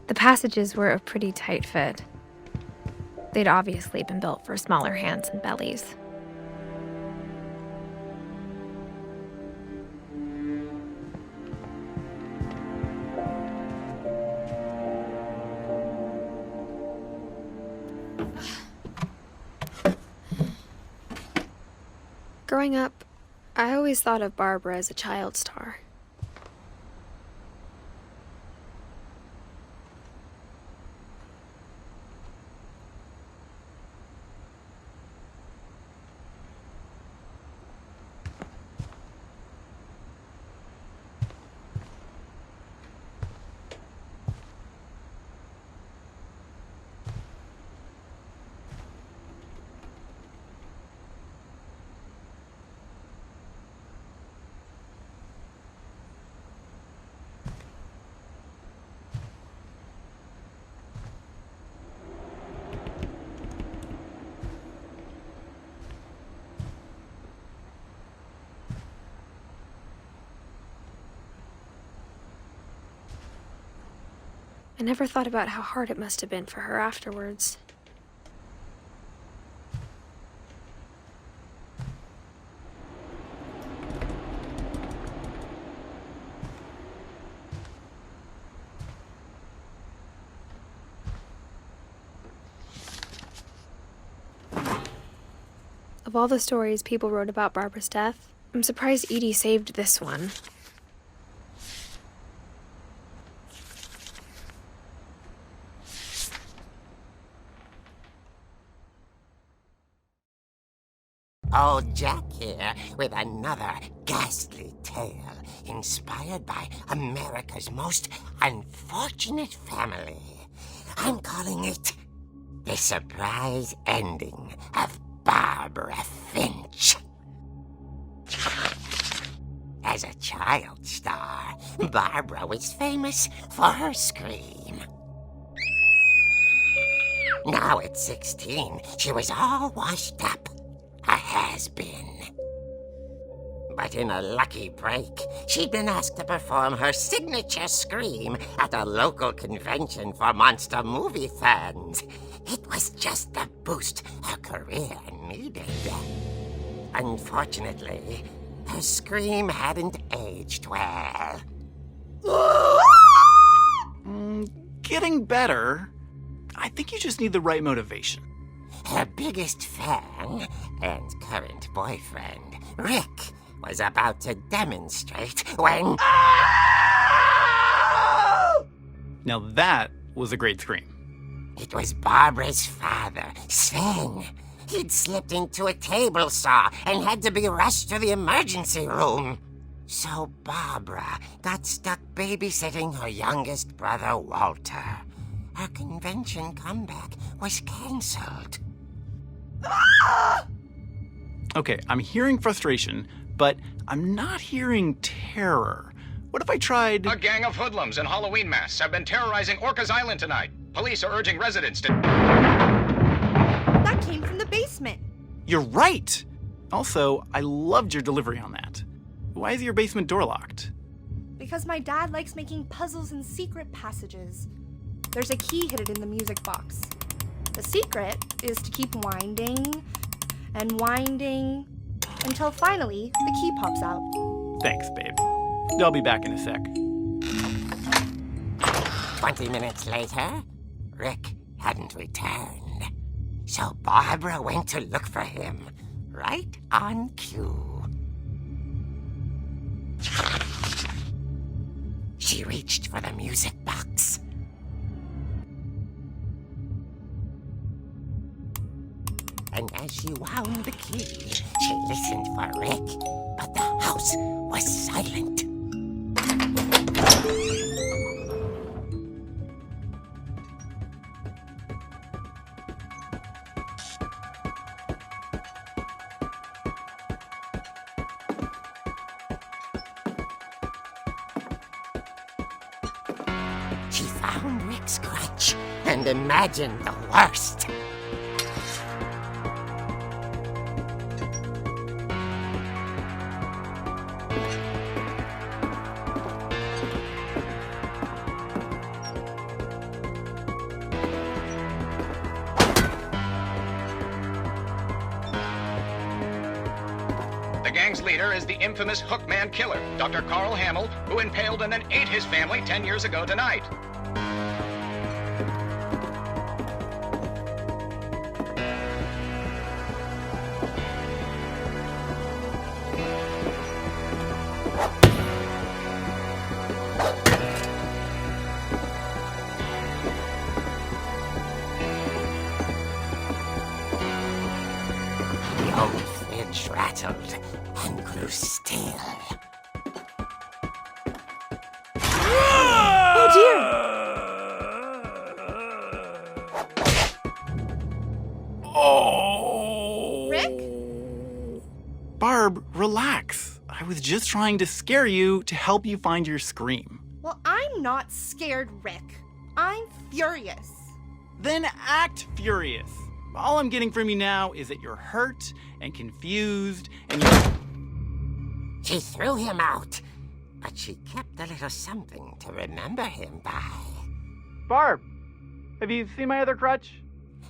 The passages were a pretty tight fit. They'd obviously been built for smaller hands and bellies. Growing up, I always thought of Barbara as a child star. I never thought about how hard it must have been for her afterwards. Of all the stories people wrote about Barbara's death, I'm surprised Edie saved this one. Old Jack here with another ghastly tale inspired by America's most unfortunate family. I'm calling it The Surprise Ending of Barbara Finch. As a child star, Barbara was famous for her scream. Now at 16, she was all washed up. A has-been. But in a lucky break, she'd been asked to perform her signature scream at a local convention for monster movie fans. It was just the boost her career needed. Unfortunately, her scream hadn't aged well. Getting better. I think you just need the right motivation. Her biggest fan and current boyfriend, Rick, was about to demonstrate when... Now that was a great scream. It was Barbara's father, Sven. He'd slipped into a table saw and had to be rushed to the emergency room. So Barbara got stuck babysitting her youngest brother, Walter. Her convention comeback was cancelled. Okay, I'm hearing frustration, but I'm not hearing terror. What if I tried... A gang of hoodlums in Halloween masks have been terrorizing Orcas Island tonight. Police are urging residents to... That came from the basement. You're right! Also, I loved your delivery on that. Why is your basement door locked? Because my dad likes making puzzles and secret passages. There's a key hidden in the music box. The secret is to keep winding and winding until finally the key pops out. Thanks, babe. I'll be back in a sec. 20 minutes later, Rick hadn't returned. So Barbara went to look for him, right on cue. She reached for the music box. And as she wound the key, she listened for Rick, but the house was silent. She found Rick's crutch and imagined the worst. gang's leader is the infamous Hookman killer, Dr. Carl Hamill, who impaled and then ate his family 10 years ago tonight. The old fridge rattled and grew still. Oh dear! Oh! Rick? Barb, relax. I was just trying to scare you to help you find your scream. Well, I'm not scared, Rick. I'm furious. Then act furious. All I'm getting from you now is that you're hurt and confused and you... She threw him out, but she kept a little something to remember him by. Barb, have you seen my other crutch?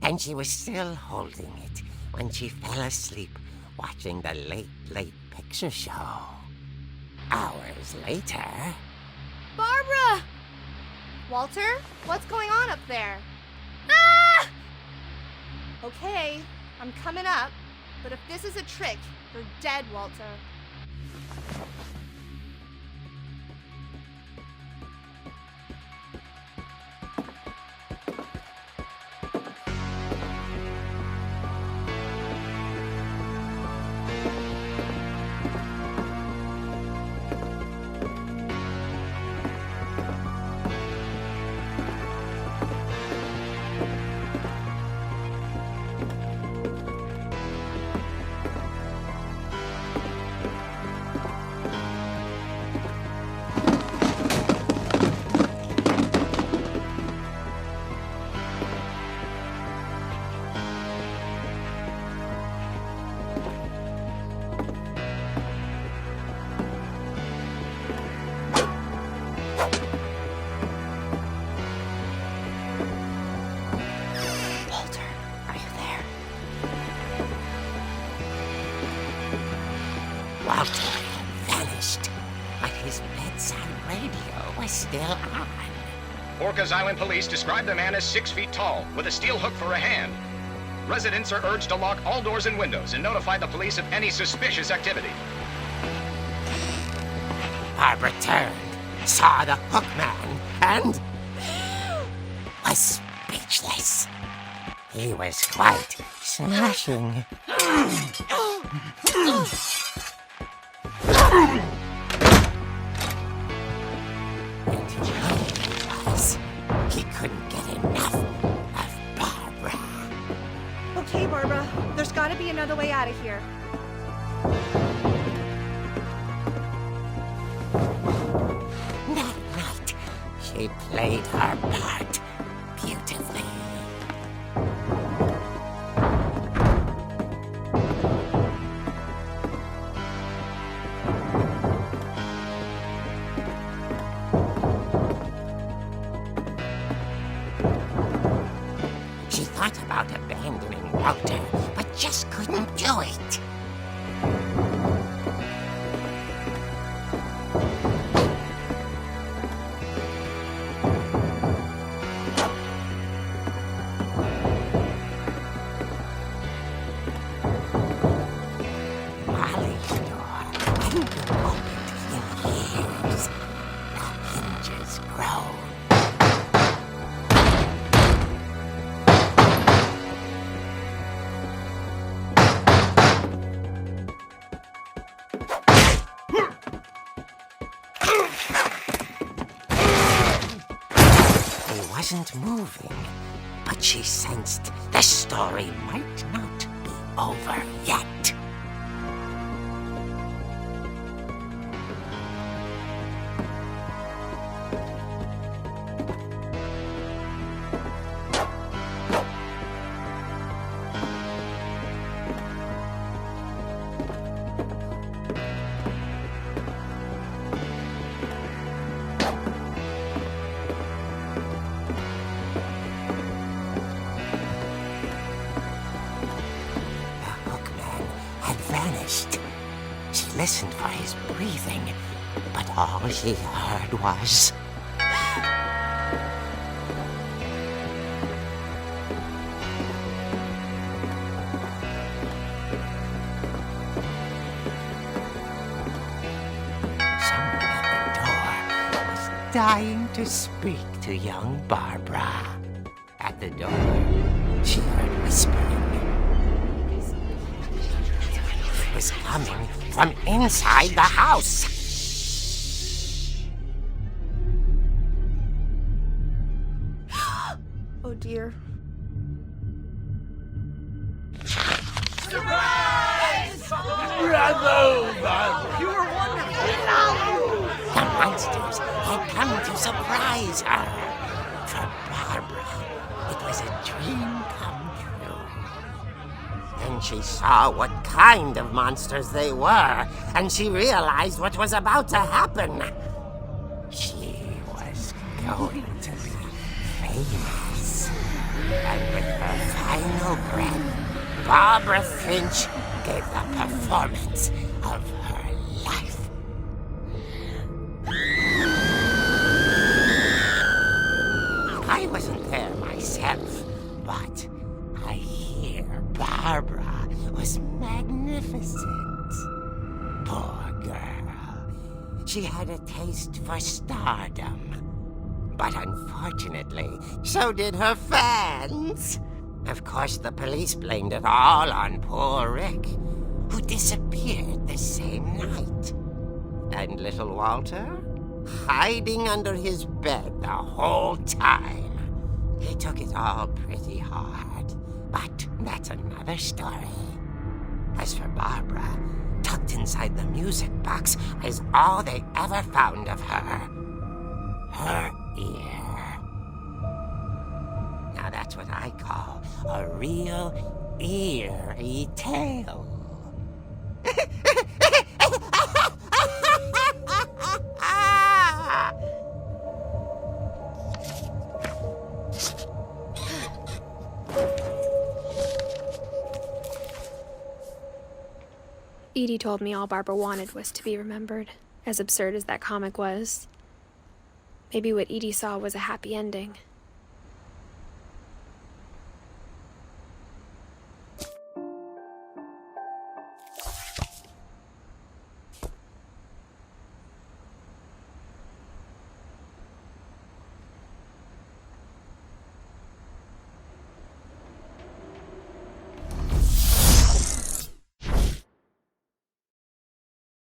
And she was still holding it when she fell asleep watching the late picture show. Hours later... Barbara! Walter, what's going on up there? Ah! Okay, I'm coming up, but if this is a trick, you're dead, Walter. Walter, are you there? Walter had vanished, but his bedside radio was still on. Orcas Island police describe the man as 6 feet tall, with a steel hook for a hand. Residents are urged to lock all doors and windows and notify the police of any suspicious activity. Barbara turned, saw the Hookman, and was speechless. He was quite smashing. And he was. He couldn't get enough of Barbara. Okay, Barbara, there's gotta be another way out of here. That night, she played her part beautifully. She thought about abandoning Walter, but just couldn't do it. Molly's door hadn't been opened in years. The hinges groaned. He wasn't moving, but she sensed the story might not be over yet. The Hookman listened for his breathing, but all she heard was... Someone at the door was dying to speak to young Barbara. At the door, she heard whispering. It was coming from inside the house. Oh dear. The monsters had come to surprise her. For Barbara, it was a dream come true. Then she saw what kind of monsters they were, and she realized what was about to happen. She was going to be famous. And with her final breath, Barbara Finch gave the performance of her life. I wasn't there myself, but I hear Barbara was magnificent. Poor girl. She had a taste for stardom. But unfortunately, so did her fans. Of course, the police blamed it all on poor Rick, who disappeared the same night. And little Walter? Hiding under his bed the whole time. He took it all pretty hard, but that's another story. As for Barbara, tucked inside the music box is all they ever found of her. Her ear. Now that's what I call a real eerie tale. Edie told me all Barbara wanted was to be remembered, as absurd as that comic was. Maybe what Edie saw was a happy ending.